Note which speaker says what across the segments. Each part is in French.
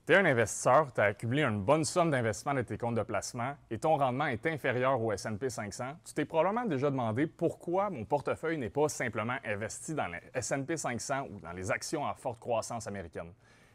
Speaker 1: Tu es un investisseur, tu as accumulé une bonne somme d'investissement de tes comptes de placement et ton rendement est inférieur au S&P 500. Tu t'es probablement déjà demandé pourquoi mon portefeuille n'est pas simplement investi dans le S&P 500 ou dans les actions en forte croissance américaine.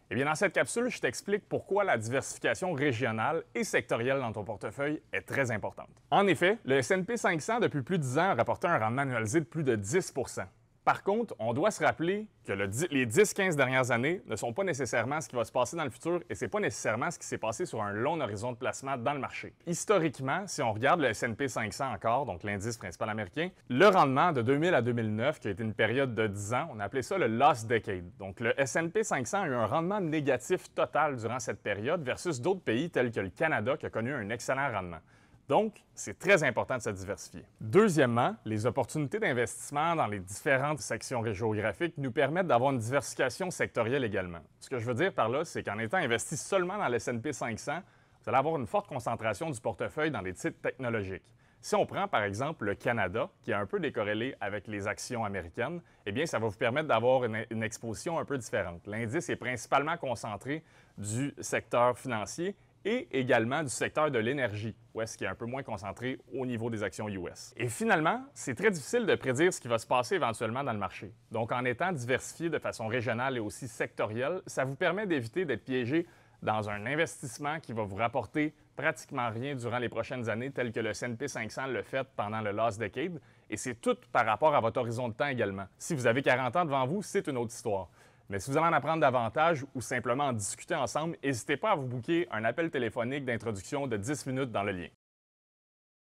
Speaker 1: Eh bien, dans cette capsule, je t'explique pourquoi la diversification régionale et sectorielle dans ton portefeuille est très importante. En effet, le S&P 500 depuis plus de 10 ans a rapporté un rendement annualisé de plus de 10 %. Par contre, on doit se rappeler que les 10-15 dernières années ne sont pas nécessairement ce qui va se passer dans le futur et ce n'est pas nécessairement ce qui s'est passé sur un long horizon de placement dans le marché. Historiquement, si on regarde le S&P 500 encore, donc l'indice principal américain, le rendement de 2000 à 2009, qui a été une période de 10 ans, on a appelé ça le Lost Decade. Donc le S&P 500 a eu un rendement négatif total durant cette période versus d'autres pays tels que le Canada qui a connu un excellent rendement. Donc, c'est très important de se diversifier. Deuxièmement, les opportunités d'investissement dans les différentes sections géographiques nous permettent d'avoir une diversification sectorielle également. Ce que je veux dire par là, c'est qu'en étant investi seulement dans le S&P 500, vous allez avoir une forte concentration du portefeuille dans des titres technologiques. Si on prend par exemple le Canada, qui est un peu décorrélé avec les actions américaines, eh bien, ça va vous permettre d'avoir une exposition un peu différente. L'indice est principalement concentré du secteur financier et également du secteur de l'énergie, où est-ce qu'il est un peu moins concentré au niveau des actions US. Et finalement, c'est très difficile de prédire ce qui va se passer éventuellement dans le marché. Donc, en étant diversifié de façon régionale et aussi sectorielle, ça vous permet d'éviter d'être piégé dans un investissement qui va vous rapporter pratiquement rien durant les prochaines années, tel que le S&P 500 l'a fait pendant le Last Decade, et c'est tout par rapport à votre horizon de temps également. Si vous avez 40 ans devant vous, c'est une autre histoire. Mais si vous allez en apprendre davantage ou simplement en discuter ensemble, n'hésitez pas à vous booker un appel téléphonique d'introduction de 10 minutes dans le lien.